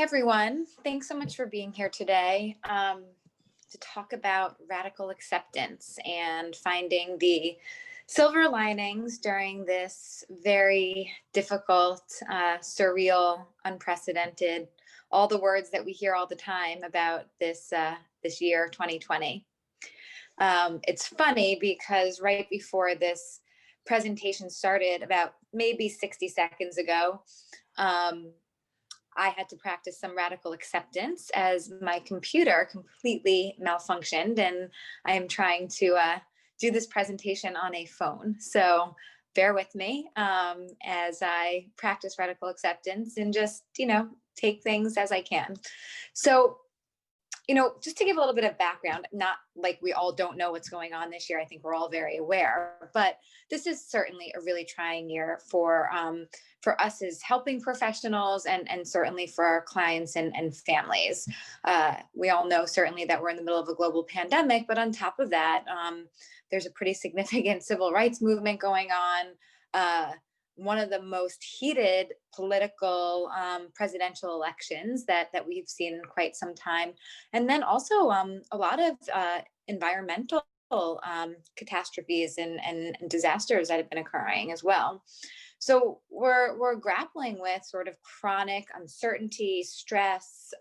everyone. Thanks so much for being here today to talk about radical acceptance and finding the silver linings during this very difficult, surreal, unprecedented, all the words that we hear all the time about this year, 2020. It's funny because right before this presentation started, about maybe 60 seconds ago, I had to practice some radical acceptance as my computer completely malfunctioned, and I am trying to do this presentation on a phone. So bear with me as I practice radical acceptance and just, take things as I can. So, just to give a little bit of background, not like we all don't know what's going on this year. I think we're all very aware, but this is certainly a really trying year for us as helping professionals and certainly for our clients and families. We all know certainly that we're in the middle of a global pandemic, but on top of that, there's a pretty significant civil rights movement going on. One of the most heated political presidential elections that we've seen in quite some time. And then also a lot of environmental catastrophes and disasters that have been occurring as well. So we're grappling with sort of chronic uncertainty, stress,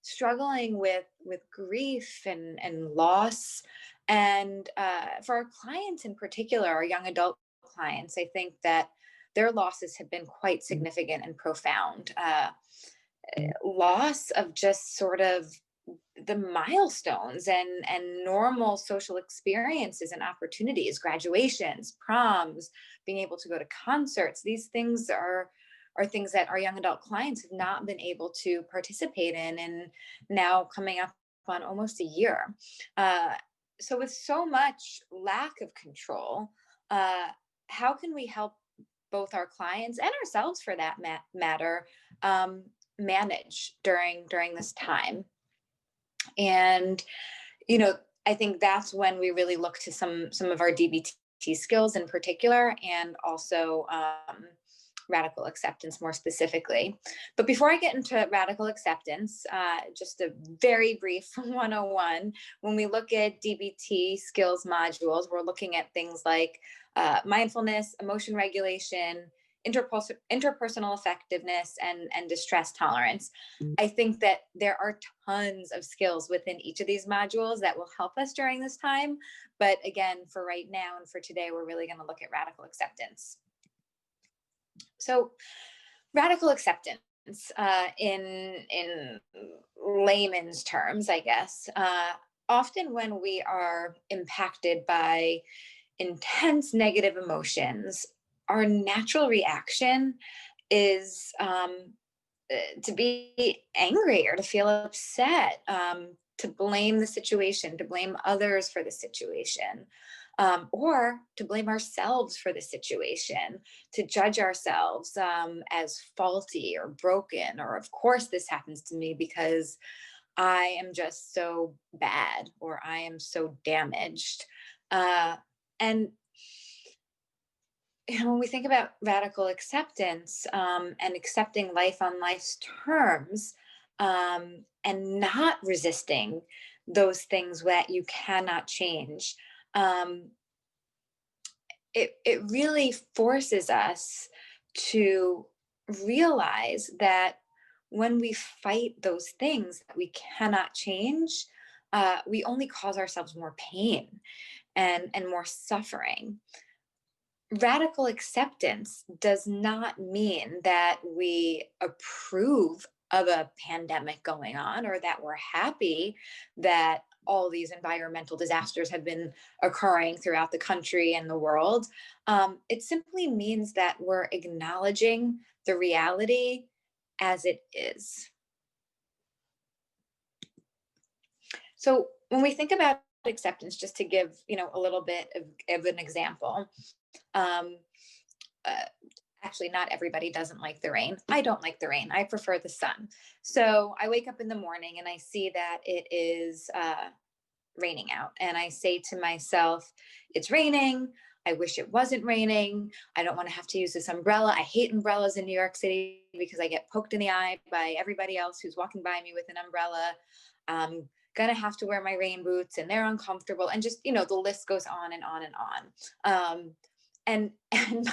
struggling with grief and loss. And for our clients in particular, our young adult clients, I think that their losses have been quite significant and profound. Loss of just sort of the milestones and normal social experiences and opportunities, graduations, proms, being able to go to concerts. These things are things that our young adult clients have not been able to participate in, and now coming up on almost a year. So with so much lack of control, how can we help both our clients and ourselves, for that matter, manage during this time? And I think that's when we really look to some of our DBT skills in particular, and also radical acceptance more specifically. But before I get into radical acceptance, just a very brief 101. When we look at DBT skills modules, we're looking at things like mindfulness, emotion regulation, interpersonal effectiveness, and distress tolerance. I think that there are tons of skills within each of these modules that will help us during this time. But again, for right now and for today, we're really going to look at radical acceptance. So radical acceptance, in layman's terms, I guess, often when we are impacted by intense negative emotions, our natural reaction is to be angry or to feel upset, to blame the situation, to blame others for the situation, or to blame ourselves for the situation, to judge ourselves as faulty or broken, or of course this happens to me because I am just so bad, or I am so damaged. And when we think about radical acceptance and accepting life on life's terms, and not resisting those things that you cannot change, it really forces us to realize that when we fight those things that we cannot change, we only cause ourselves more pain and more suffering. Radical acceptance does not mean that we approve of a pandemic going on, or that we're happy that all these environmental disasters have been occurring throughout the country and the world. It simply means that we're acknowledging the reality as it is. So when we think about acceptance, just to give a little bit of an example, actually, not everybody doesn't like the rain. I don't like the rain. I prefer the sun. So I wake up in the morning and I see that it is raining out, and I say to myself, it's raining. I wish it wasn't raining. I don't want to have to use this umbrella. I hate umbrellas in New York City because I get poked in the eye by everybody else who's walking by me with an umbrella. I'm gonna have to wear my rain boots and they're uncomfortable. And just, you know, the list goes on and on and on. And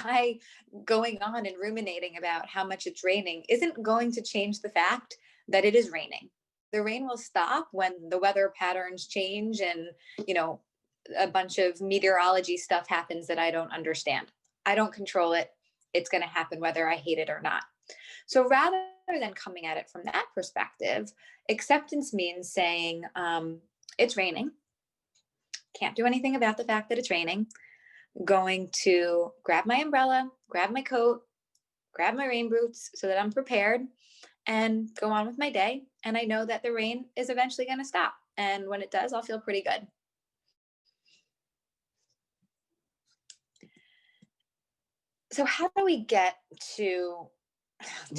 by going on and ruminating about how much it's raining isn't going to change the fact that it is raining. The rain will stop when the weather patterns change and, you know, a bunch of meteorology stuff happens that I don't understand. I don't control it. It's going to happen whether I hate it or not. So rather than coming at it from that perspective, acceptance means saying, it's raining. Can't do anything about the fact that it's raining. Going to grab my umbrella, grab my coat, grab my rain boots so that I'm prepared and go on with my day. And I know that the rain is eventually going to stop. And when it does, I'll feel pretty good. So how do we get to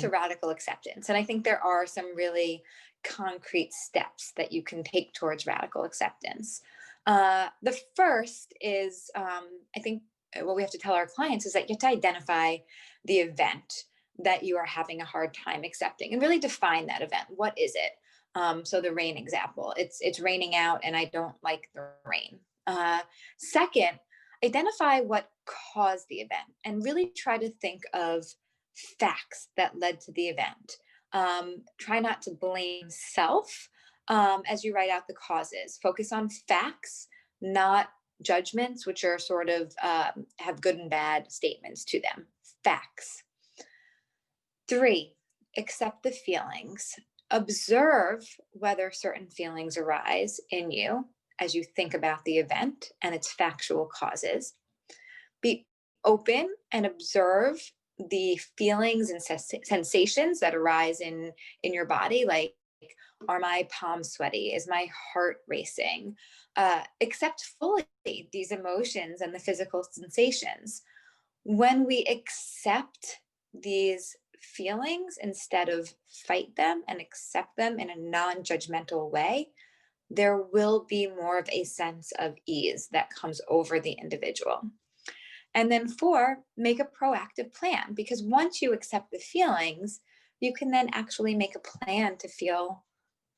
radical acceptance? And I think there are some really concrete steps that you can take towards radical acceptance. The first is, I think what we have to tell our clients is that you have to identify the event that you are having a hard time accepting and really define that event. What is it? So the rain example, it's raining out and I don't like the rain. Second, identify what caused the event and really try to think of facts that led to the event. Try not to blame self as you write out the causes. Focus on facts, not judgments, which are sort of have good and bad statements to them. Facts. 3, accept the feelings. Observe whether certain feelings arise in you as you think about the event and its factual causes. Be open and observe the feelings and sensations that arise in your body, like, are my palms sweaty? Is my heart racing? Accept fully these emotions and the physical sensations. When we accept these feelings instead of fight them and accept them in a non-judgmental way, there will be more of a sense of ease that comes over the individual. And then 4, make a proactive plan, because once you accept the feelings, you can then actually make a plan to feel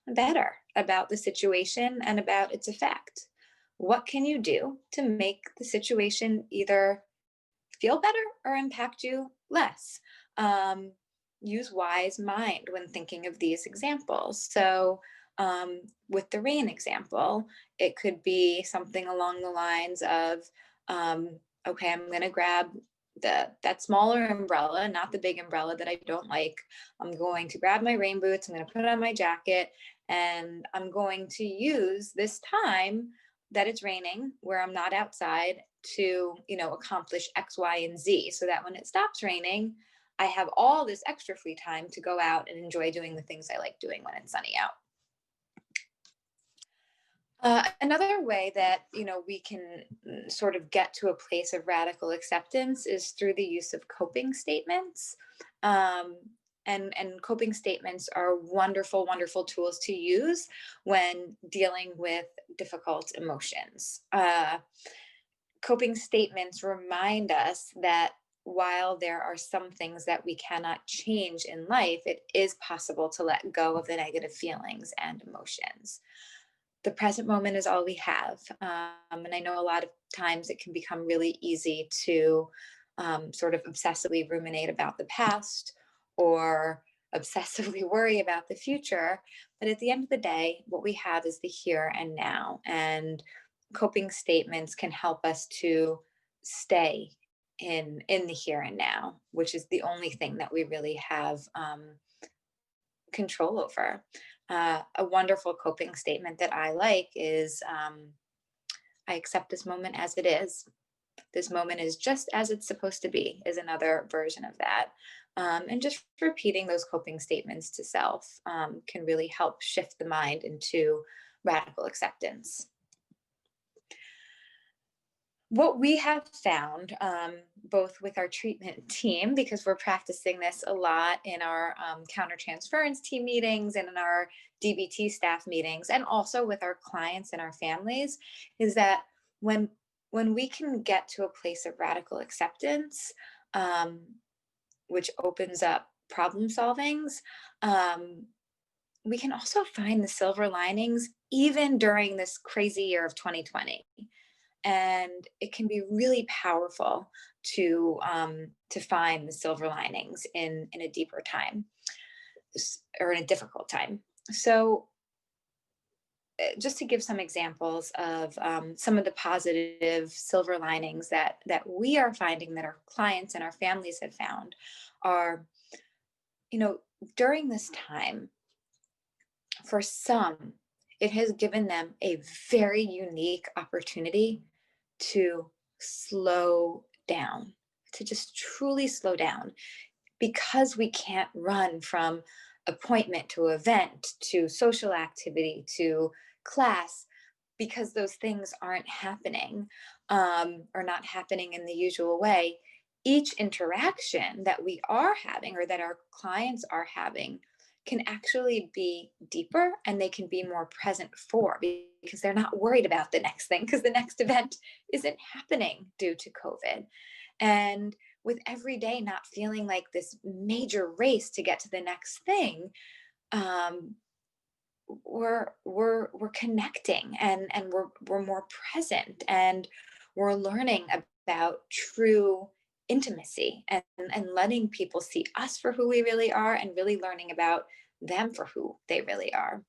better about the situation and about its effect. What can you do to make the situation either feel better or impact you less? Use wise mind when thinking of these examples. So with the rain example, it could be something along the lines of, okay, I'm going to grab that smaller umbrella, not the big umbrella that I don't like. I'm going to grab my rain boots. I'm going to put on my jacket, and I'm going to use this time that it's raining, where I'm not outside, to, you know, accomplish X, Y, and Z, so that when it stops raining, I have all this extra free time to go out and enjoy doing the things I like doing when it's sunny out. Another way that, you know, we can sort of get to a place of radical acceptance is through the use of coping statements. And coping statements are wonderful, wonderful tools to use when dealing with difficult emotions. Coping statements remind us that while there are some things that we cannot change in life, it is possible to let go of the negative feelings and emotions. The present moment is all we have. And I know a lot of times it can become really easy to sort of obsessively ruminate about the past or obsessively worry about the future. But at the end of the day, what we have is the here and now. And coping statements can help us to stay in the here and now, which is the only thing that we really have control over. A wonderful coping statement that I like is, I accept this moment as it is. This moment is just as it's supposed to be, is another version of that. And just repeating those coping statements to self can really help shift the mind into radical acceptance. What we have found, both with our treatment team, because we're practicing this a lot in our countertransference team meetings and in our DBT staff meetings, and also with our clients and our families, is that when when we can get to a place of radical acceptance, um, which opens up problem solvings, um, we can also find the silver linings even during this crazy year of 2020. And it can be really powerful to find the silver linings in a deeper time or in a difficult time. So just to give some examples of some of the positive silver linings that we are finding, that our clients and our families have found, are, during this time, for some, it has given them a very unique opportunity to slow down, to just truly slow down, because we can't run from appointment to event to social activity to class, because those things aren't happening, or not happening in the usual way. Each interaction that we are having, or that our clients are having, can actually be deeper, and they can be more present for, because they're not worried about the next thing, because the next event isn't happening due to COVID. And with every day not feeling like this major race to get to the next thing, um, we're connecting, and we're more present, and we're learning about true intimacy, and letting people see us for who we really are, and really learning about them for who they really are.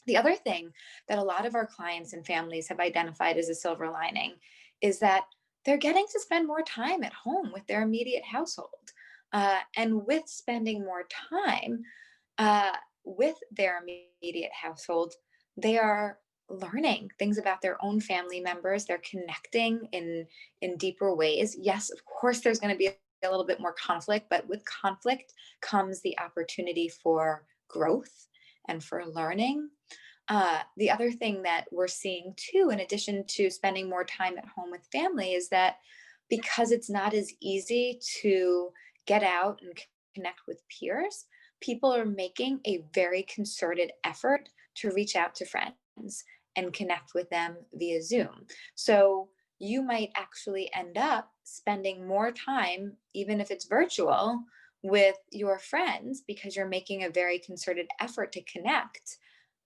The other thing that a lot of our clients and families have identified as a silver lining is that they're getting to spend more time at home with their immediate household. And with spending more time uh, with their immediate household, they are learning things about their own family members. They're connecting in deeper ways. Yes, of course, there's going to be a little bit more conflict, but with conflict comes the opportunity for growth and for learning. The other thing that we're seeing too, in addition to spending more time at home with family, is that because it's not as easy to get out and connect with peers, people are making a very concerted effort to reach out to friends and connect with them via Zoom. So you might actually end up spending more time, even if it's virtual, with your friends, because you're making a very concerted effort to connect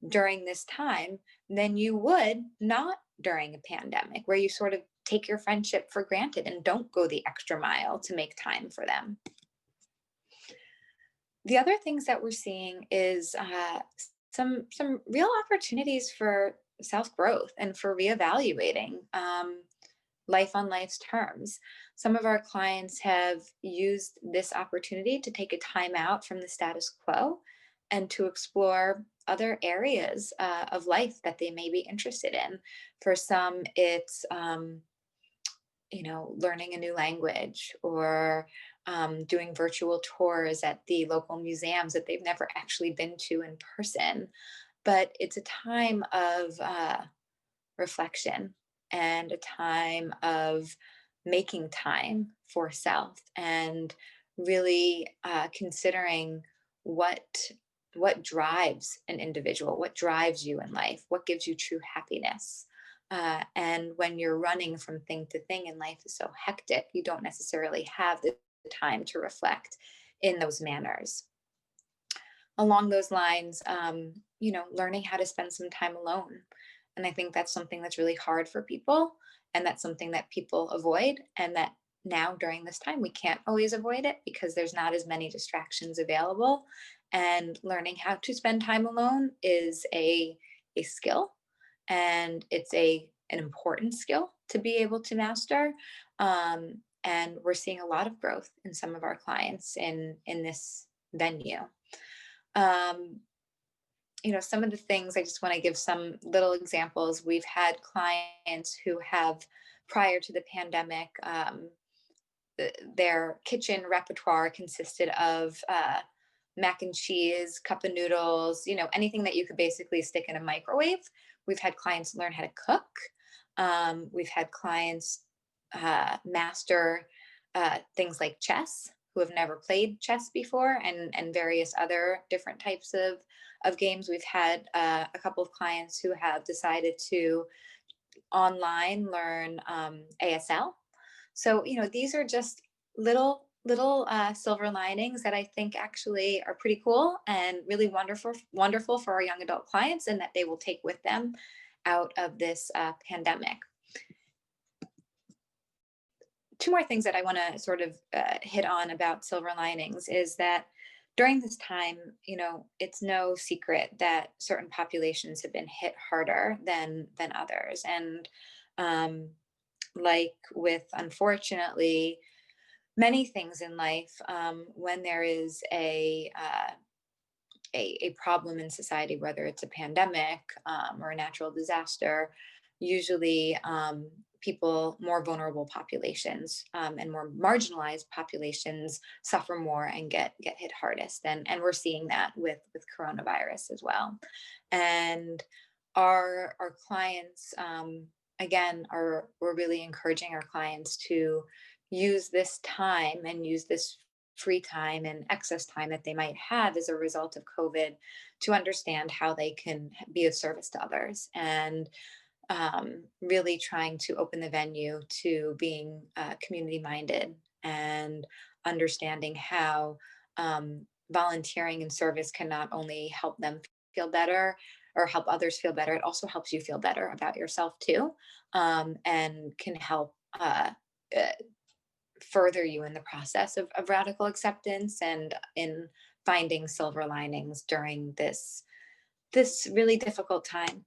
during this time than you would not during a pandemic, where you sort of take your friendship for granted and don't go the extra mile to make time for them. The other things that we're seeing is some real opportunities for self-growth and for reevaluating life on life's terms. Some of our clients have used this opportunity to take a time out from the status quo and to explore other areas of life that they may be interested in. For some, it's learning a new language, or doing virtual tours at the local museums that they've never actually been to in person. But it's a time of reflection, and a time of making time for self, and really considering what drives an individual, what drives you in life, what gives you true happiness. And when you're running from thing to thing, and life is so hectic, you don't necessarily have the time to reflect in those manners. Along those lines, learning how to spend some time alone. And I think that's something that's really hard for people, and that's something that people avoid, and that now during this time we can't always avoid it because there's not as many distractions available. And learning how to spend time alone is a skill, and it's an important skill to be able to master. And we're seeing a lot of growth in some of our clients in this venue. Um, some of the things, I just want to give some little examples. We've had clients who have, prior to the pandemic, their kitchen repertoire consisted of mac and cheese, cup of noodles, anything that you could basically stick in a microwave. We've had clients learn how to cook. We've had clients master things like chess, who have never played chess before, and various other different types of games. We've had a couple of clients who have decided to online learn ASL. So, these are just little silver linings that I think actually are pretty cool and really wonderful for our young adult clients, and that they will take with them out of this pandemic. Two more things that I want to sort of hit on about silver linings is that during this time, it's no secret that certain populations have been hit harder than others. And like with, unfortunately, many things in life, when there is a problem in society, whether it's a pandemic or a natural disaster, usually more vulnerable populations and more marginalized populations suffer more and get hit hardest. And we're seeing that with coronavirus as well. And our clients, again, we're really encouraging our clients to use this time and use this free time and excess time that they might have as a result of COVID to understand how they can be of service to others, and really trying to open the venue to being community minded and understanding how volunteering and service can not only help them feel better or help others feel better, it also helps you feel better about yourself too, and can help further you in the process of radical acceptance and in finding silver linings during this really difficult time.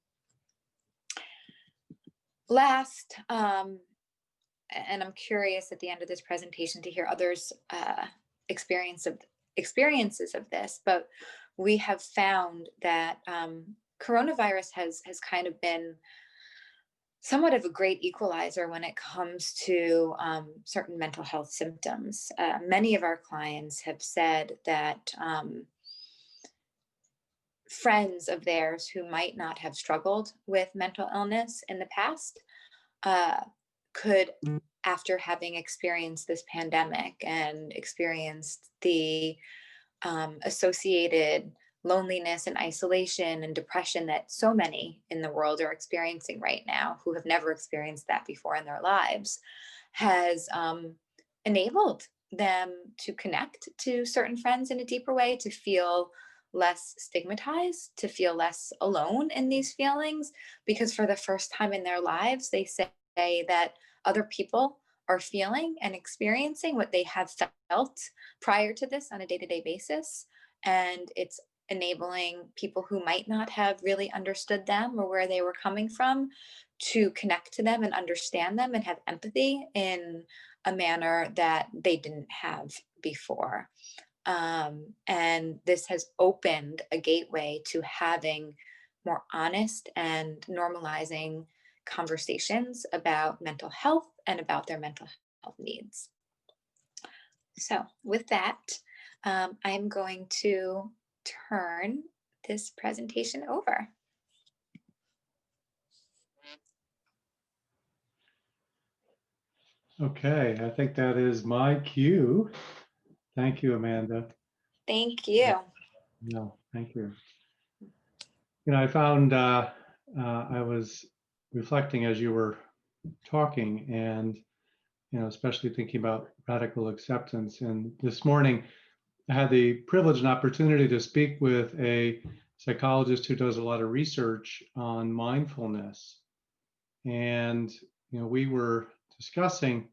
Last, and I'm curious at the end of this presentation to hear others' experiences of this, but we have found that coronavirus has kind of been somewhat of a great equalizer when it comes to certain mental health symptoms. Many of our clients have said that friends of theirs who might not have struggled with mental illness in the past could, after having experienced this pandemic and experienced the associated loneliness and isolation and depression that so many in the world are experiencing right now, who have never experienced that before in their lives, has enabled them to connect to certain friends in a deeper way, to feel less stigmatized, to feel less alone in these feelings, because for the first time in their lives, they say that other people are feeling and experiencing what they have felt prior to this on a day-to-day basis. And it's enabling people who might not have really understood them or where they were coming from to connect to them and understand them and have empathy in a manner that they didn't have before. And this has opened a gateway to having more honest and normalizing conversations about mental health and about their mental health needs. So with that, I'm going to turn this presentation over. Okay, I think that is my cue. Thank you, Amanda. Thank you. No, thank you. I found I was reflecting as you were talking, and especially thinking about radical acceptance. And this morning, I had the privilege and opportunity to speak with a psychologist who does a lot of research on mindfulness. And we were discussing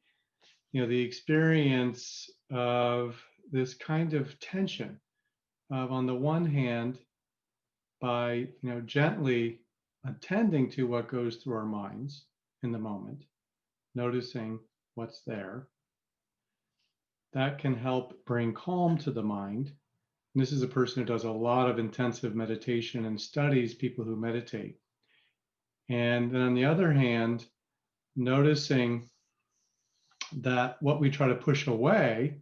the experience of this kind of tension of, on the one hand, by gently attending to what goes through our minds in the moment, noticing what's there, that can help bring calm to the mind. And this is a person who does a lot of intensive meditation and studies people who meditate. And then on the other hand, noticing that what we try to push away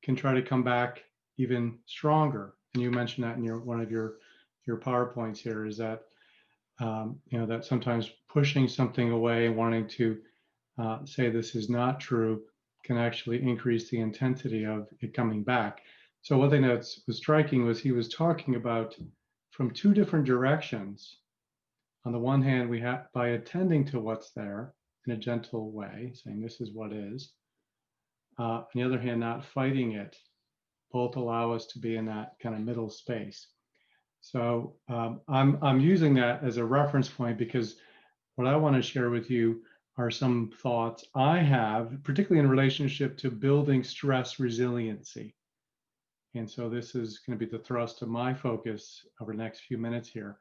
can try to come back even stronger. And you mentioned that in one of your PowerPoints here, is that that sometimes pushing something away and wanting to say this is not true can actually increase the intensity of it coming back. So one thing that was striking was he was talking about from two different directions on the one hand, we have, by attending to what's there in a gentle way, saying this is what is. On the other hand, not fighting it, both allow us to be in that kind of middle space. So I'm using that as a reference point because what I want to share with you are some thoughts I have, particularly in relationship to building stress resiliency. And so this is going to be the thrust of my focus over the next few minutes here.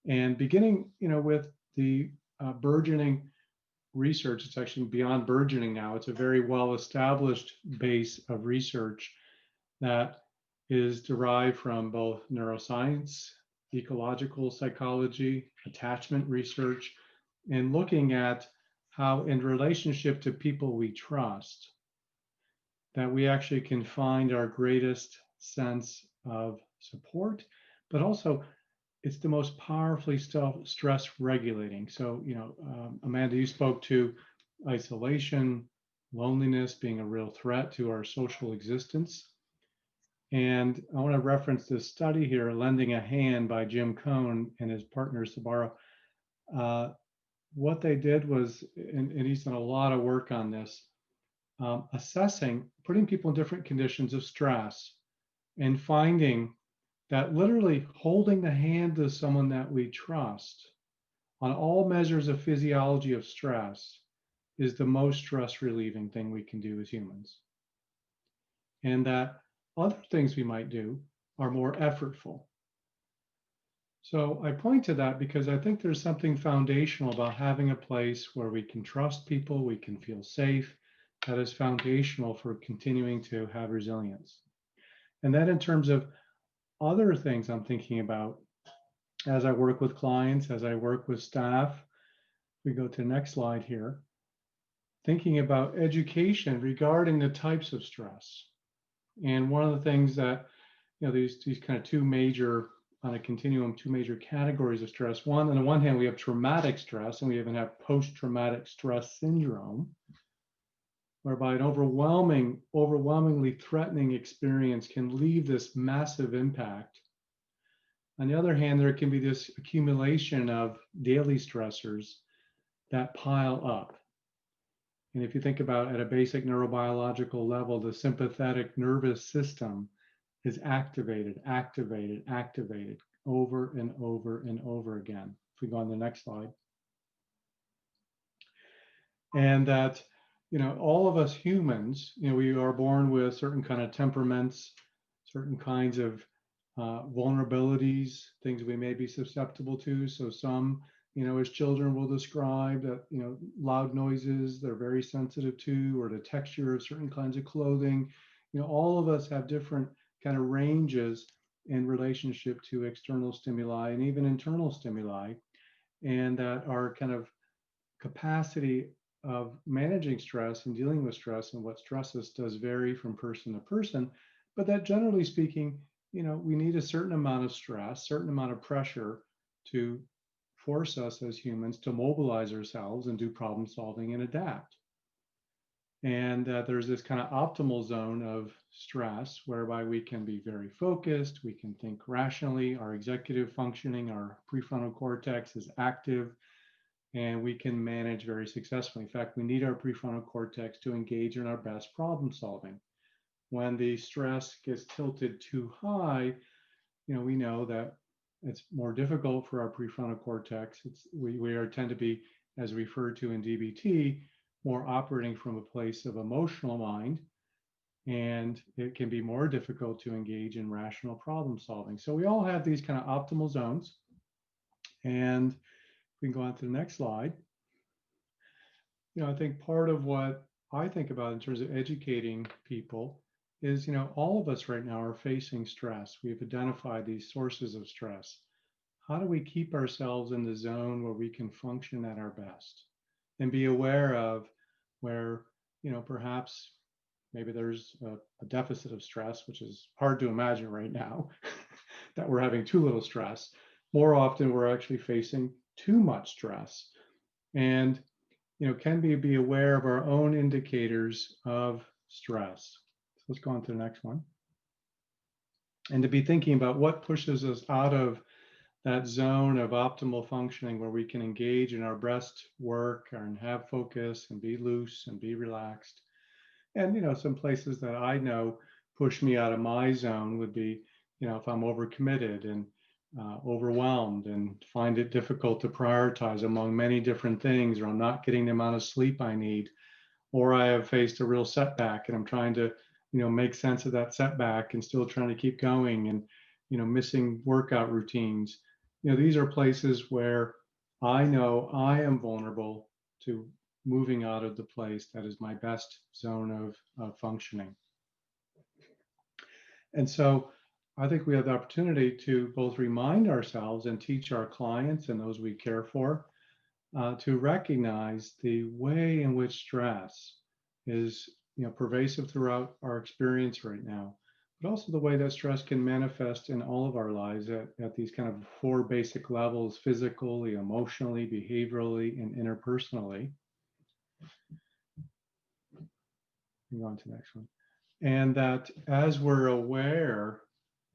And beginning, with the burgeoning research, it's actually beyond burgeoning now. It's a very well-established base of research that is derived from both neuroscience, ecological psychology, attachment research, and looking at how in relationship to people we trust, that we actually can find our greatest sense of support, but also it's the most powerfully stress regulating. So, Amanda, you spoke to isolation, loneliness being a real threat to our social existence. And I want to reference this study here, Lending a Hand by Jim Cohn and his partner, Sabara. What they did was, and he's done a lot of work on this, assessing, putting people in different conditions of stress and finding that literally holding the hand of someone that we trust on all measures of physiology of stress is the most stress relieving thing we can do as humans. And that other things we might do are more effortful. So I point to that because I think there's something foundational about having a place where we can trust people, we can feel safe, that is foundational for continuing to have resilience. And then in terms of other things I'm thinking about as I work with clients, as I work with staff, we go to the next slide here, thinking about education regarding the types of stress. And one of the things that, these kind of two major, on a continuum, two major categories of stress. One, on the one hand, we have traumatic stress, and we even have post-traumatic stress syndrome, whereby an overwhelmingly threatening experience can leave this massive impact. On the other hand, there can be this accumulation of daily stressors that pile up. And if you think about at a basic neurobiological level, the sympathetic nervous system is activated over and over and over again. If we go on the next slide. And that, all of us humans, we are born with certain kind of temperaments, certain kinds of vulnerabilities, things we may be susceptible to. So some, as children will describe that, loud noises they're very sensitive to, or the texture of certain kinds of clothing. All of us have different kind of ranges in relationship to external stimuli and even internal stimuli, and that our kind of capacity of managing stress and dealing with stress and what stresses does vary from person to person, but that generally speaking, we need a certain amount of stress, certain amount of pressure to force us as humans to mobilize ourselves and do problem solving and adapt. And there's this kind of optimal zone of stress whereby we can be very focused, we can think rationally, our executive functioning, our prefrontal cortex is active, and we can manage very successfully. In fact, we need our prefrontal cortex to engage in our best problem solving. When the stress gets tilted too high, we know that it's more difficult for our prefrontal cortex. We tend to be, as referred to in DBT, more operating from a place of emotional mind, and it can be more difficult to engage in rational problem solving. So we all have these kind of optimal zones, and we can go on to the next slide. I think part of what I think about in terms of educating people is, all of us right now are facing stress. We've identified these sources of stress. How do we keep ourselves in the zone where we can function at our best and be aware of where, perhaps maybe there's a deficit of stress, which is hard to imagine right now, that we're having too little stress. More often, we're actually facing too much stress. And, can we be aware of our own indicators of stress? So let's go on to the next one. And to be thinking about what pushes us out of that zone of optimal functioning where we can engage in our breath work and have focus and be loose and be relaxed. And, some places that I know push me out of my zone would be, if I'm overcommitted and overwhelmed and find it difficult to prioritize among many different things, or I'm not getting the amount of sleep I need, or I have faced a real setback and I'm trying to, make sense of that setback and still trying to keep going, and, missing workout routines. These are places where I know I am vulnerable to moving out of the place that is my best zone of functioning. And so I think we have the opportunity to both remind ourselves and teach our clients and those we care for to recognize the way in which stress is, pervasive throughout our experience right now, but also the way that stress can manifest in all of our lives at these kind of 4 basic levels: physically, emotionally, behaviorally, and interpersonally. Move on to the next one. And that as we're aware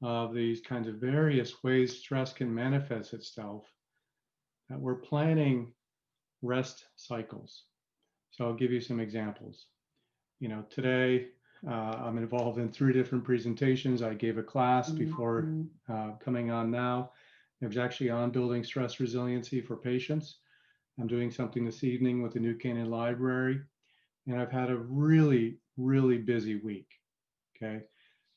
of these kinds of various ways stress can manifest itself, that we're planning rest cycles. So I'll give you some examples. Today I'm involved in 3 different presentations. I gave a class before coming on now. It was actually on building stress resiliency for patients. I'm doing something this evening with the New Canaan Library, and I've had a really, really busy week. Okay,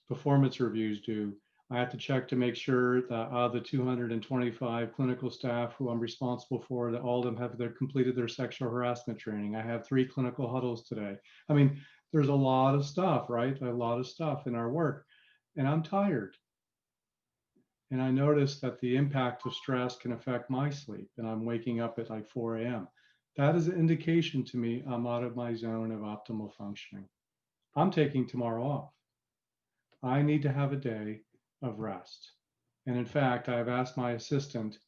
performance reviews due. I have to check to make sure that the 225 clinical staff who I'm responsible for, that all of them have completed their sexual harassment training. I have 3 clinical huddles today. I mean, there's a lot of stuff, right? A lot of stuff in our work, and I'm tired. And I noticed that the impact of stress can affect my sleep, and I'm waking up at like 4 a.m. That is an indication to me I'm out of my zone of optimal functioning. I'm taking tomorrow off. I need to have a day of rest. And in fact, I've asked my assistant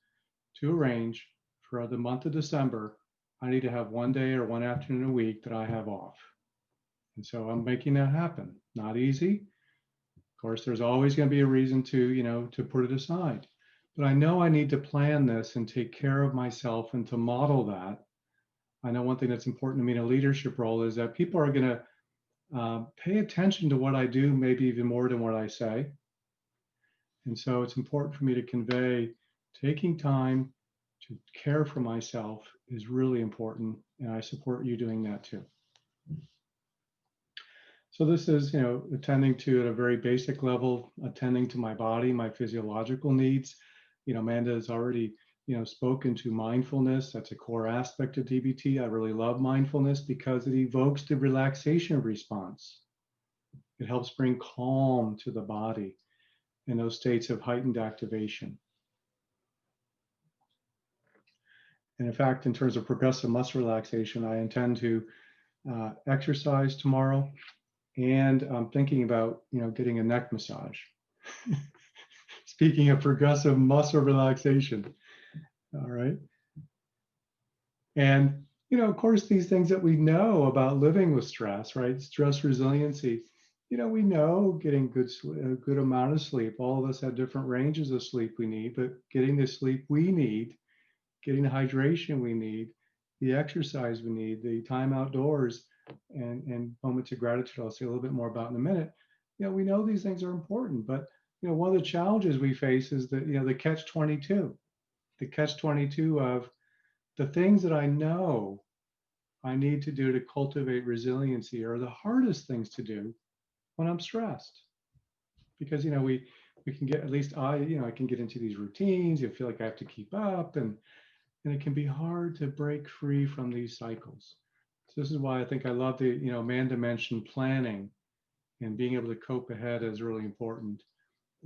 to arrange for the month of December. I need to have 1 day or 1 afternoon a week that I have off. And so I'm making that happen. Not easy. Of course, there's always going to be a reason to put it aside. But I know I need to plan this and take care of myself and to model that. I know one thing that's important to me in a leadership role is that people are going to pay attention to what I do, maybe even more than what I say. And so it's important for me to convey taking time to care for myself is really important. And I support you doing that too. So this is, attending to, at a very basic level, attending to my body, my physiological needs. Amanda has already, spoken to mindfulness. That's a core aspect of DBT. I really love mindfulness because it evokes the relaxation response. It helps bring calm to the body in those states of heightened activation. And in fact, in terms of progressive muscle relaxation, I intend to exercise tomorrow. And I'm thinking about, getting a neck massage. Speaking of progressive muscle relaxation, all right. And, of course, these things that we know about living with stress, right? Stress resiliency, we know getting a good amount of sleep. All of us have different ranges of sleep we need, but getting the sleep we need, getting the hydration we need, the exercise we need, the time outdoors, and moments of gratitude I'll say a little bit more about in a minute. We know these things are important, but one of the challenges we face is that the catch-22, of the things that I know I need to do to cultivate resiliency are the hardest things to do when I'm stressed, because we can get, at least I can get into these routines. You feel like I have to keep up, and it can be hard to break free from these cycles. So this is why I think I love the, Amanda mentioned planning, and being able to cope ahead is really important.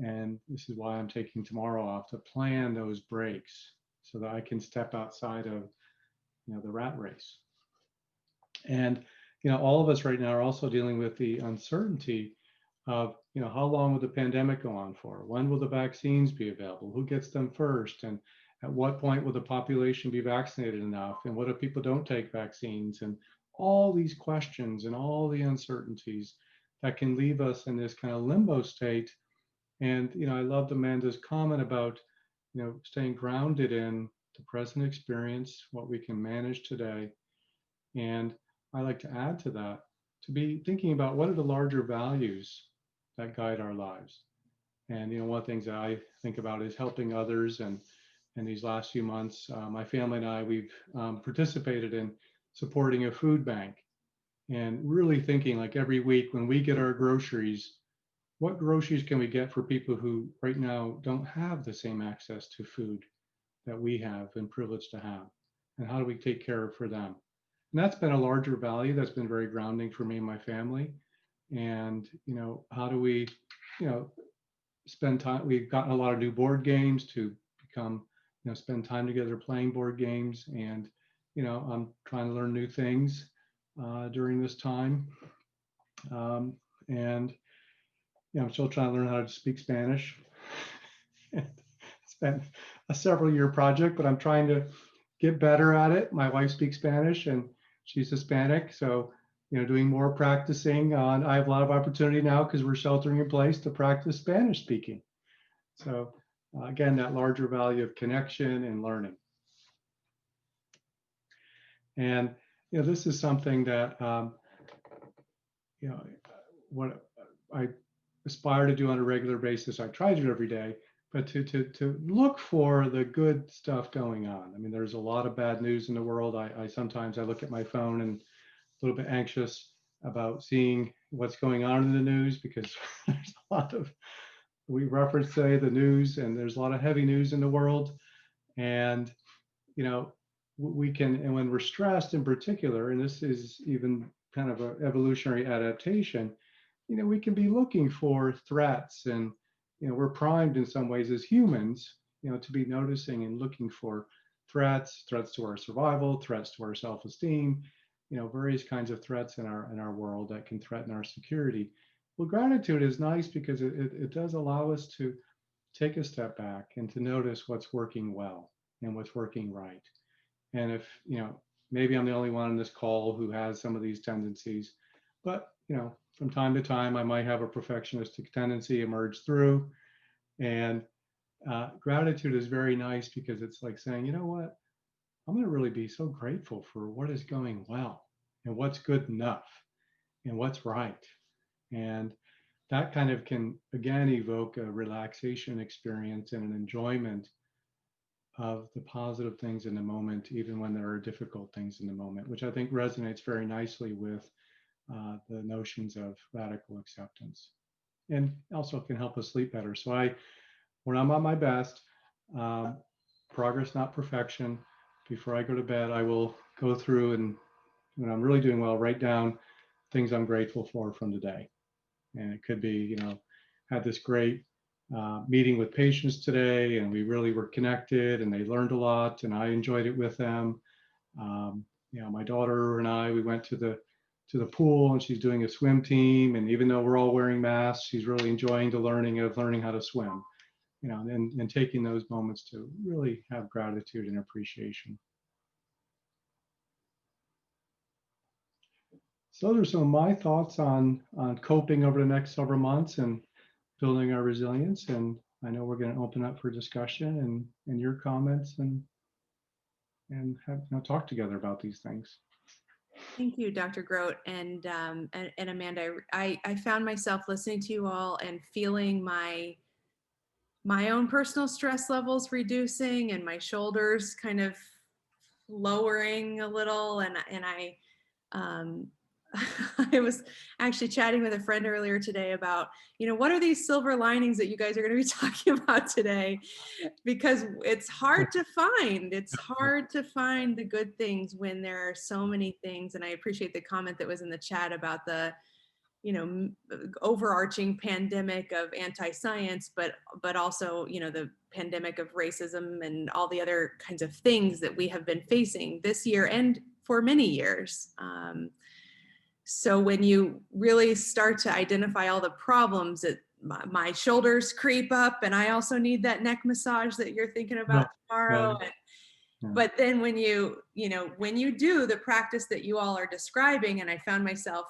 And this is why I'm taking tomorrow off to plan those breaks so that I can step outside of, the rat race. And, all of us right now are also dealing with the uncertainty of, how long will the pandemic go on for? When will the vaccines be available? Who gets them first? And at what point will the population be vaccinated enough? And what if people don't take vaccines? And all these questions and all the uncertainties that can leave us in this kind of limbo state. And, I loved Amanda's comment about, staying grounded in the present experience, what we can manage today. And I like to add to that, to be thinking about what are the larger values that guide our lives. And one of the things that I think about is helping others. And in these last few months, my family and I, we've participated in supporting a food bank, and really thinking, like, every week when we get our groceries, what groceries can we get for people who right now don't have the same access to food that we have and privileged to have? And how do we take care of for them? And that's been a larger value that's been very grounding for me and my family. And, how do we, spend time? We've gotten a lot of new board games to become, spend time together playing board games. And, I'm trying to learn new things during this time. And I'm still trying to learn how to speak Spanish. It's been a several-year project, but I'm trying to get better at it. My wife speaks Spanish and she's Hispanic, so doing more practicing. I have a lot of opportunity now because we're sheltering in place to practice Spanish speaking. So again, that larger value of connection and learning. And this is something that what I aspire to do on a regular basis. I try to do it every day, but to look for the good stuff going on. I mean, there's a lot of bad news in the world. I sometimes I look at my phone and a little bit anxious about seeing what's going on in the news, because there's a lot of, we reference today the news, and there's a lot of heavy news in the world. And we can, and when we're stressed in particular, and this is even kind of an evolutionary adaptation, we can be looking for threats, and we're primed in some ways as humans, to be noticing and looking for threats to our survival, threats to our self-esteem, various kinds of threats in our world that can threaten our security. Well, gratitude is nice because it does allow us to take a step back and to notice what's working well and what's working right. And if maybe I'm the only one on this call who has some of these tendencies, but from time to time, I might have a perfectionistic tendency emerge through. And gratitude is very nice because it's like saying, you know what, I'm going to really be so grateful for what is going well and what's good enough and what's right. And that kind of can, again, evoke a relaxation experience and an enjoyment of the positive things in the moment, even when there are difficult things in the moment, which I think resonates very nicely with the notions of radical acceptance, and also can help us sleep better. So when I'm on my best, progress, not perfection, before I go to bed, I will go through, and when I'm really doing well, write down things I'm grateful for from the day. And it could be, had this great meeting with patients today, and we really were connected, and they learned a lot, and I enjoyed it with them. My daughter and I, we went to the pool, and she's doing a swim team, and even though we're all wearing masks, she's really enjoying the learning how to swim. And taking those moments to really have gratitude and appreciation. So those are some of my thoughts on coping over the next several months and building our resilience. And I know we're going to open up for discussion and your comments and have talk together about these things. Thank you, Dr. Groat and Amanda. I found myself listening to you all and feeling my own personal stress levels reducing and my shoulders kind of lowering a little. And I I was actually chatting with a friend earlier today about, what are these silver linings that you guys are going to be talking about today? Because it's hard to find. It's hard to find the good things when there are so many things. And I appreciate the comment that was in the chat about the, overarching pandemic of anti-science, but also, the pandemic of racism and all the other kinds of things that we have been facing this year and for many years. So when you really start to identify all the problems, my shoulders creep up, and I also need that neck massage that you're thinking about tomorrow. But then when you do the practice that you all are describing, and I found myself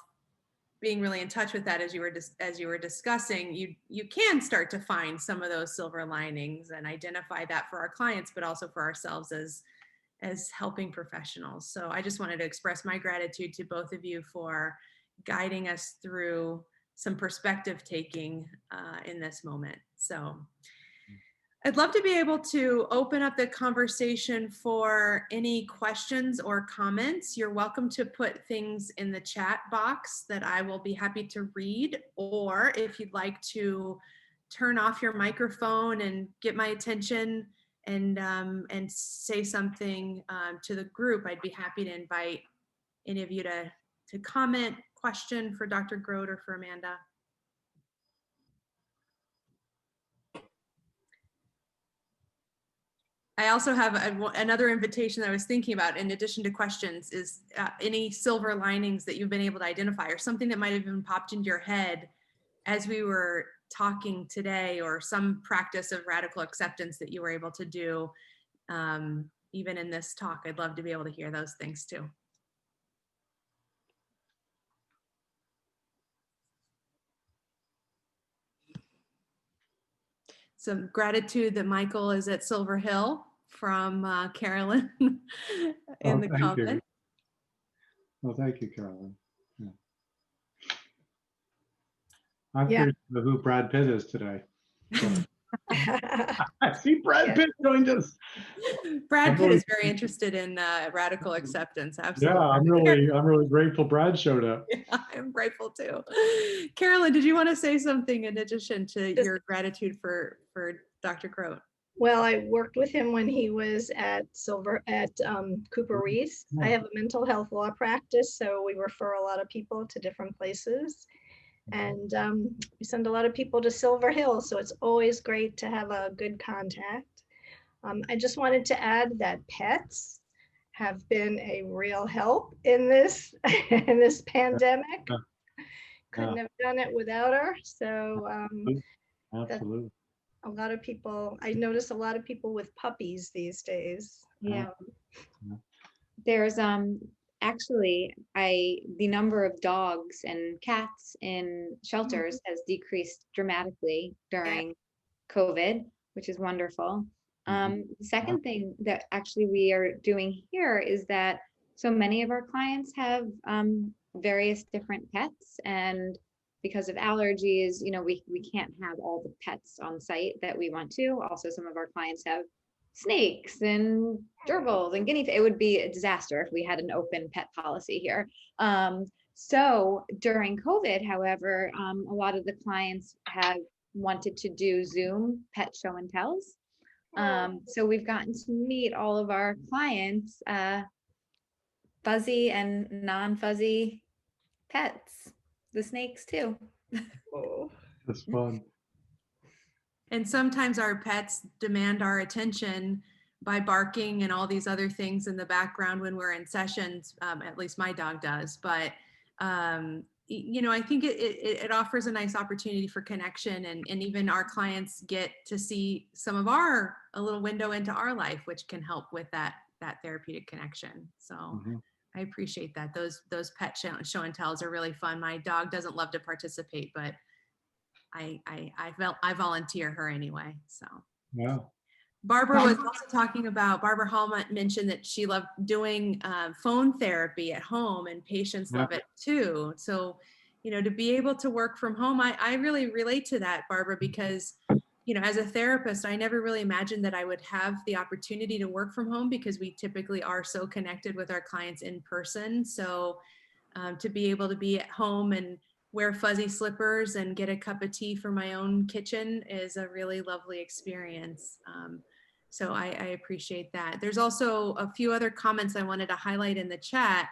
being really in touch with that as you were discussing, you can start to find some of those silver linings and identify that for our clients, but also for ourselves as helping professionals. So I just wanted to express my gratitude to both of you for guiding us through some perspective taking in this moment. So I'd love to be able to open up the conversation for any questions or comments. You're welcome to put things in the chat box that I will be happy to read, or if you'd like to turn off your microphone and get my attention and say something to the group, I'd be happy to invite any of you to comment, question for Dr. Groat or for Amanda. I also have another invitation that I was thinking about in addition to questions is any silver linings that you've been able to identify or something that might have even popped into your head as we were talking today, or some practice of radical acceptance that you were able to do even in this talk. I'd love to be able to hear those things too. Some gratitude that Michael is at Silver Hill from Carolyn in the comment. Well, thank you, Carolyn. Yeah. I'm curious about who Brad Pitt is today. So. I see Brad Pitt joined us. Brad Pitt is very interested in radical acceptance. Absolutely. Yeah, I'm really grateful Brad showed up. Yeah, I'm grateful too. Carolyn, did you want to say something in addition to your gratitude for Dr. Groat? Well, I worked with him when he was at Cooper Reese. I have a mental health law practice, so we refer a lot of people to different places. And we send a lot of people to Silver Hill, so it's always great to have a good contact. I just wanted to add that pets have been a real help in this in this pandemic. Couldn't have done it without her. So Absolutely. A lot of people, I notice a lot of people with puppies these days. Yeah. There's actually the number of dogs and cats in shelters has decreased dramatically during COVID, which is wonderful. The second thing that actually we are doing here is that so many of our clients have various different pets, and because of allergies, we can't have all the pets on site that we want to. Also, some of our clients have snakes and gerbils and guinea pigs. It would be a disaster if we had an open pet policy here. So during COVID, however, a lot of the clients have wanted to do Zoom pet show and tells. So we've gotten to meet all of our clients, fuzzy and non-fuzzy pets, the snakes too. That's fun. And sometimes our pets demand our attention by barking and all these other things in the background when we're in sessions. At least my dog does. But I think it offers a nice opportunity for connection, and even our clients get to see some of a little window into our life, which can help with that therapeutic connection. So I appreciate that. Those pet show and tells are really fun. My dog doesn't love to participate, but I volunteer her anyway. So yeah. Barbara was also talking about, Barbara Hall mentioned that she loved doing phone therapy at home, and patients love it too. So, to be able to work from home, I really relate to that, Barbara, because, as a therapist, I never really imagined that I would have the opportunity to work from home, because we typically are so connected with our clients in person. So to be able to be at home and wear fuzzy slippers and get a cup of tea from my own kitchen is a really lovely experience. So I appreciate that. There's also a few other comments I wanted to highlight in the chat.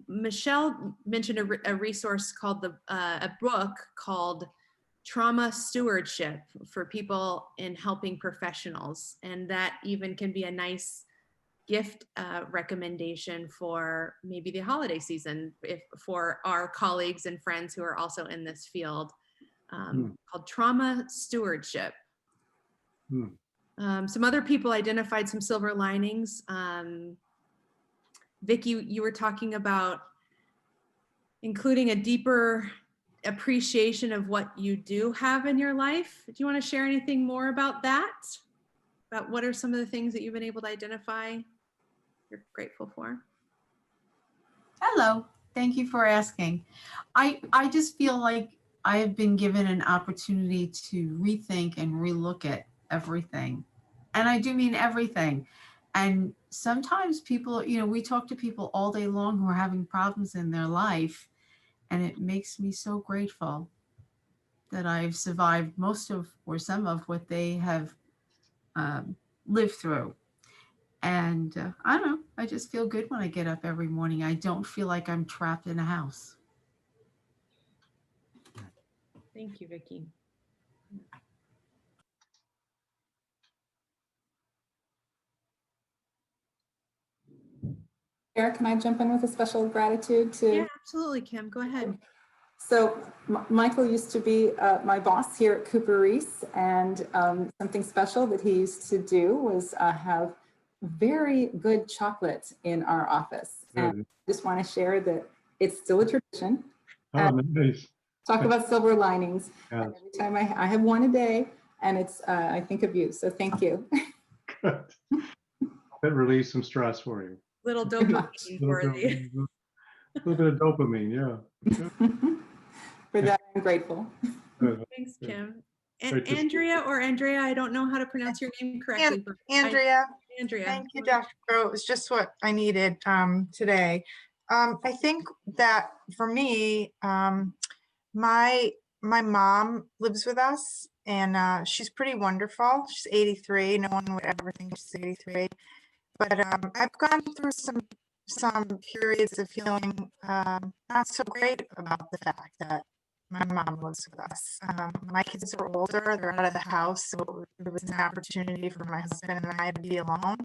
Michelle mentioned a resource called a book called Trauma Stewardship for people in helping professionals. And that even can be a nice gift recommendation for maybe the holiday season, for our colleagues and friends who are also in this field, called Trauma Stewardship. Some other people identified some silver linings. Vicky, you were talking about including a deeper appreciation of what you do have in your life. Do you want to share anything more about that? About what are some of the things that you've been able to identify you're grateful for? Hello, thank you for asking. I just feel like I have been given an opportunity to rethink and relook at everything. And I do mean everything. And sometimes people, we talk to people all day long who are having problems in their life. And it makes me so grateful that I've survived most of or some of what they have lived through. And I don't know, I just feel good when I get up every morning. I don't feel like I'm trapped in a house. Thank you, Vicki. Eric, can I jump in with a special gratitude to? Yeah, absolutely, Kim, go ahead. So Michael used to be my boss here at Cooper Reese, and something special that he used to do was have very good chocolate in our office. And I just want to share that it's still a tradition. Oh, nice. Talk about silver linings. Yes. And every time I have one a day, and it's I think of you. So thank you. Good. That relieves some stress for you. Little dopamine for the. A little bit of dopamine, yeah. For that, I'm grateful. Thanks, Kim. And Andrea or Andrea, I don't know how to pronounce your name correctly. Andrea. Andrea. Thank you, Dr. Groat. It was just what I needed today. I think that for me, my mom lives with us, and she's pretty wonderful. She's 83. No one would ever think she's 83. But I've gone through some periods of feeling not so great about the fact that my mom lives with us. My kids are older, they're out of the house, so there was an opportunity for my husband and I to be alone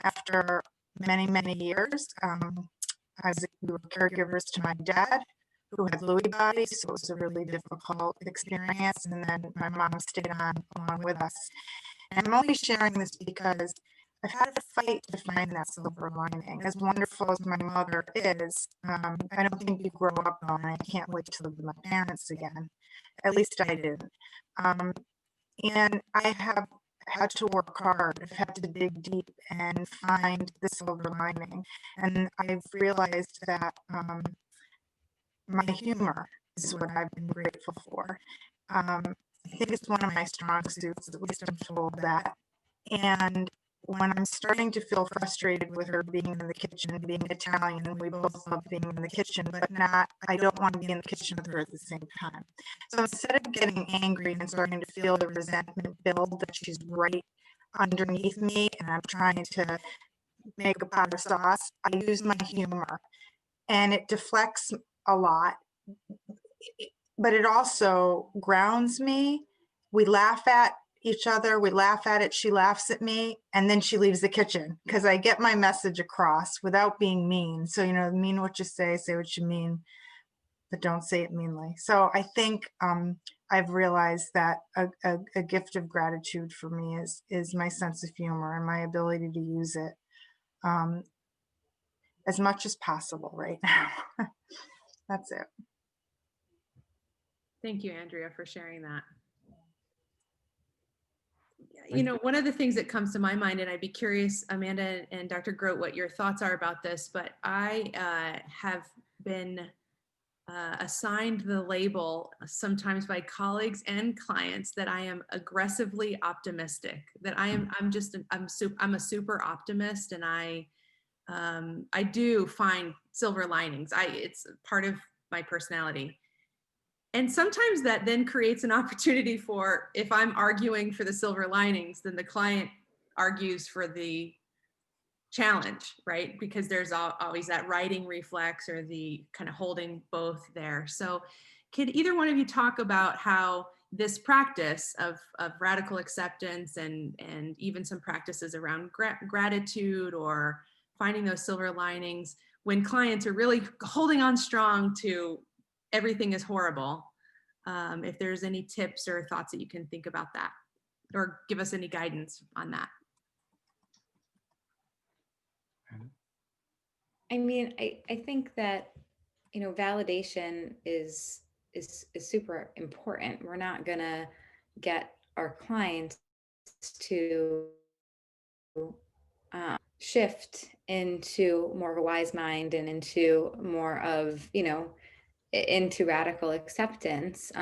after many, many years. We were caregivers to my dad, who had Lewy bodies, so it was a really difficult experience. And then my mom stayed on along with us. And I'm only sharing this because I've had to fight to find that silver lining. As wonderful as my mother is, I don't think you grow up on it. I can't wait to live with my parents again. At least I didn't. And I have had to work hard. I've had to dig deep and find the silver lining. And I've realized that my humor is what I've been grateful for. I think it's one of my strong suits, at least I'm told that. And when I'm starting to feel frustrated with her being in the kitchen, being Italian, and we both love being in the kitchen, but I don't want to be in the kitchen with her at the same time. So instead of getting angry and starting to feel the resentment build that she's right underneath me and I'm trying to make a pot of sauce, I use my humor, and it deflects a lot, but it also grounds me. We laugh at each other, we laugh at it, she laughs at me, and then she leaves the kitchen because I get my message across without being mean. So, mean what you say what you mean, but don't say it meanly. So I think I've realized that a gift of gratitude for me is my sense of humor and my ability to use it as much as possible right now. That's it. Thank you, Andrea, for sharing that. One of the things that comes to my mind, and I'd be curious, Amanda and Dr. Groat, what your thoughts are about this, but I have been assigned the label sometimes by colleagues and clients that I am aggressively optimistic, that I'm a super optimist, and I do find silver linings. It's part of my personality. And sometimes that then creates an opportunity for, if I'm arguing for the silver linings, then the client argues for the challenge, right? Because there's always that writing reflex or the kind of holding both there. So could either one of you talk about how this practice of radical acceptance and even some practices around gratitude or finding those silver linings when clients are really holding on strong to everything is horrible, if there's any tips or thoughts that you can think about that or give us any guidance on that. I mean, I think that validation is super important. We're not gonna get our clients to shift into more of a wise mind and into more of, into radical acceptance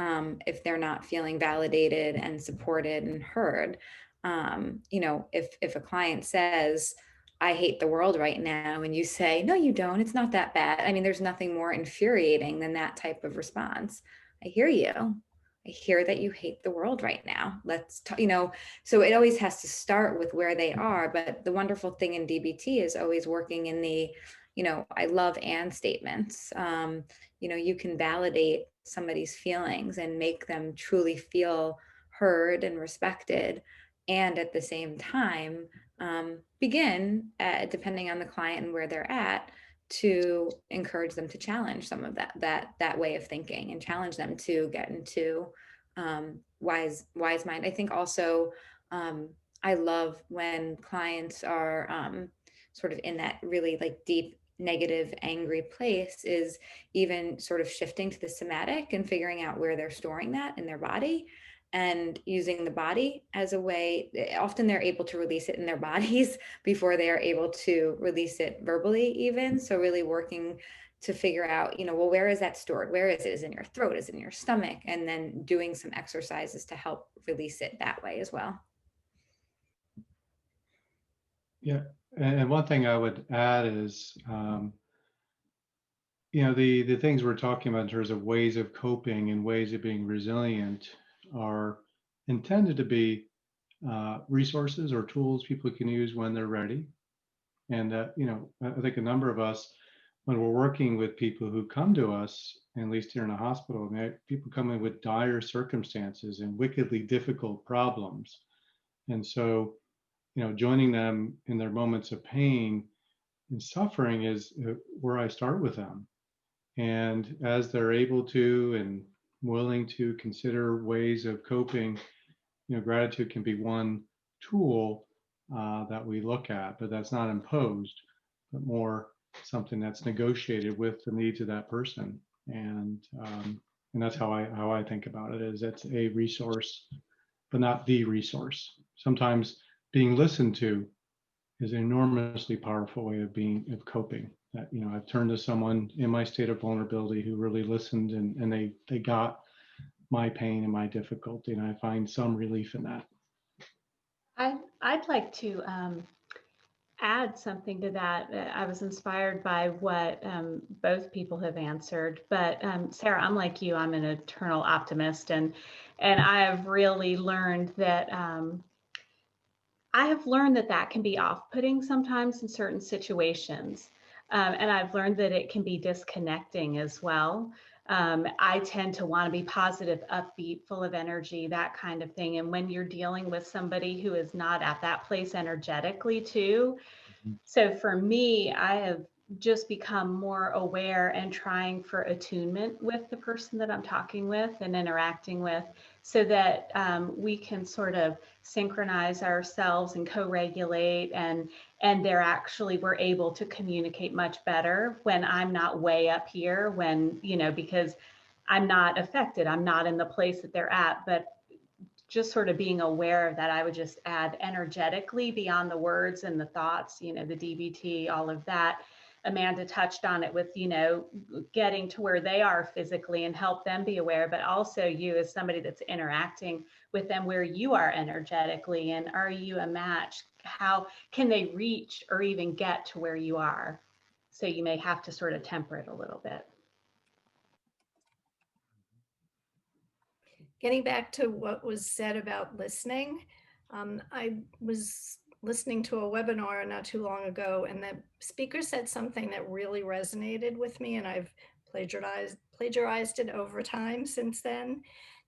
if they're not feeling validated and supported and heard. If a client says, I hate the world right now, and you say, no, you don't, it's not that bad. I mean, there's nothing more infuriating than that type of response. I hear you. I hear that you hate the world right now. Let's talk, so it always has to start with where they are. But the wonderful thing in DBT is always working in the, I love and statements. You can validate somebody's feelings and make them truly feel heard and respected. And at the same time, begin, depending on the client and where they're at, to encourage them to challenge some of that way of thinking and challenge them to get into wise mind. I think also I love when clients are sort of in that really like deep negative, angry place, is even sort of shifting to the somatic and figuring out where they're storing that in their body and using the body as a way. Often they're able to release it in their bodies before they are able to release it verbally even. So really working to figure out, well, where is that stored? Where is it? Is it in your throat? Is it in your stomach? And then doing some exercises to help release it that way as well. Yeah, and one thing I would add is, the things we're talking about in terms of ways of coping and ways of being resilient are intended to be resources or tools people can use when they're ready. And I think a number of us, when we're working with people who come to us, at least here in a hospital, people come in with dire circumstances and wickedly difficult problems. And so, joining them in their moments of pain and suffering is where I start with them. And as they're able to and willing to consider ways of coping, gratitude can be one tool that we look at, but that's not imposed, but more something that's negotiated with the needs of that person. And that's how I think about it, is it's a resource, but not the resource. Sometimes being listened to is an enormously powerful way of coping. That, I've turned to someone in my state of vulnerability who really listened, and they got my pain and my difficulty, and I find some relief in that. I'd like to add something to that. I was inspired by what both people have answered, but Sarah, I'm like you. I'm an eternal optimist, and I have really learned that that can be off-putting sometimes in certain situations. And I've learned that it can be disconnecting as well. I tend to want to be positive, upbeat, full of energy, that kind of thing. And when you're dealing with somebody who is not at that place energetically too. So for me, I have just become more aware and trying for attunement with the person that I'm talking with and interacting with, so that we can sort of synchronize ourselves and co-regulate, and we're able to communicate much better when I'm not way up here, when, because I'm not affected, I'm not in the place that they're at, but just sort of being aware of that. I would just add energetically beyond the words and the thoughts, the DBT, all of that. Amanda touched on it with, getting to where they are physically and help them be aware, but also you as somebody that's interacting with them, where you are energetically, and are you a match? How can they reach or even get to where you are? So you may have to sort of temper it a little bit. Getting back to what was said about listening, I was listening to a webinar not too long ago, and the speaker said something that really resonated with me, and I've plagiarized it over time since then,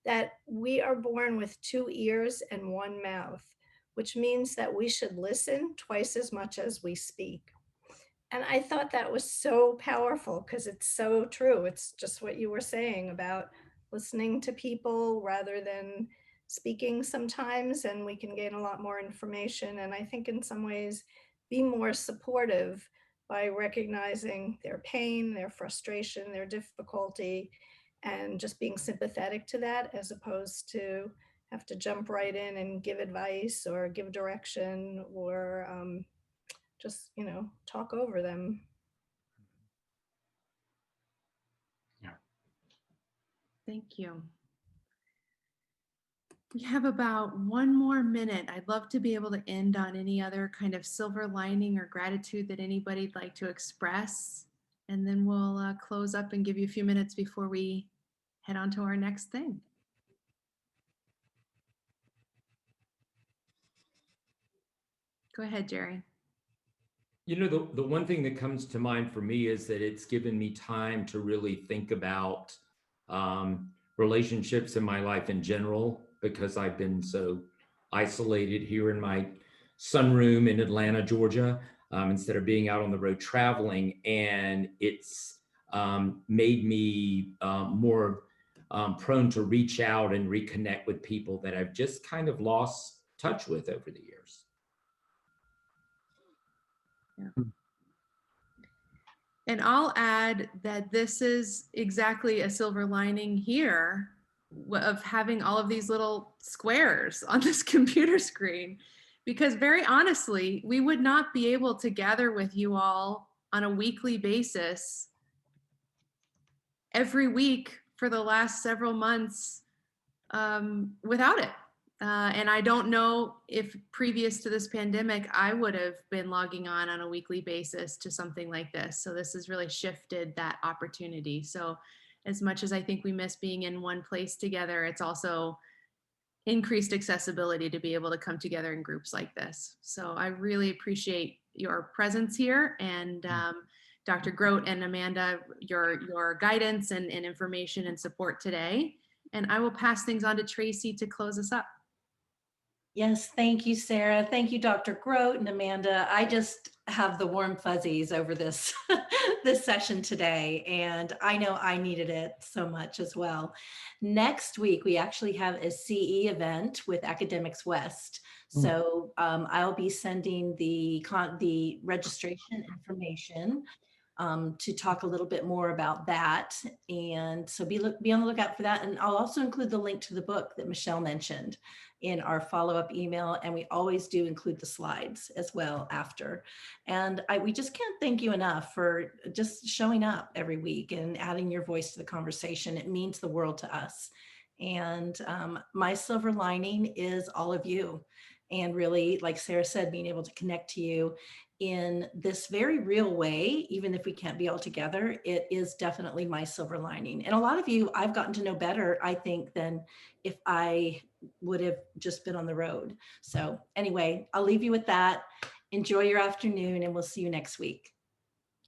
that we are born with 2 ears and 1 mouth, which means that we should listen twice as much as we speak. And I thought that was so powerful, because it's so true. It's just what you were saying about listening to people rather than speaking sometimes, and we can gain a lot more information, and I think in some ways be more supportive by recognizing their pain, their frustration, their difficulty, and just being sympathetic to that, as opposed to have to jump right in and give advice or give direction or just, talk over them. Thank you. We have about 1 more minute. I'd love to be able to end on any other kind of silver lining or gratitude that anybody'd like to express. And then we'll close up and give you a few minutes before we head on to our next thing. Go ahead, Jerry. You know, the one thing that comes to mind for me is that it's given me time to really think about relationships in my life in general, because I've been so isolated here in my sunroom in Atlanta, Georgia, instead of being out on the road traveling. And it's made me more prone to reach out and reconnect with people that I've just kind of lost touch with over the years. Yeah. And I'll add that this is exactly a silver lining here of having all of these little squares on this computer screen, because very honestly, we would not be able to gather with you all on a weekly basis every week for the last several months without it. And I don't know if previous to this pandemic, I would have been logging on a weekly basis to something like this. So this has really shifted that opportunity. So as much as I think we miss being in one place together, it's also increased accessibility to be able to come together in groups like this. So I really appreciate your presence here, and Dr. Groat and Amanda, your guidance and information and support today. And I will pass things on to Tracy to close us up. Yes, thank you, Sarah. Thank you, Dr. Groat and Amanda. I just have the warm fuzzies over this, this session today, and I know I needed it so much as well. Next week, we actually have a CE event with Academics West. So I'll be sending the registration information to talk a little bit more about that. And so be on the lookout for that. And I'll also include the link to the book that Michelle mentioned in our follow-up email. And we always do include the slides as well after. And we just can't thank you enough for just showing up every week and adding your voice to the conversation. It means the world to us. And my silver lining is all of you. And really, like Sarah said, being able to connect to you in this very real way, even if we can't be all together, it is definitely my silver lining. And a lot of you I've gotten to know better, I think, than if I would have just been on the road. So anyway, I'll leave you with that. Enjoy your afternoon, and we'll see you next week.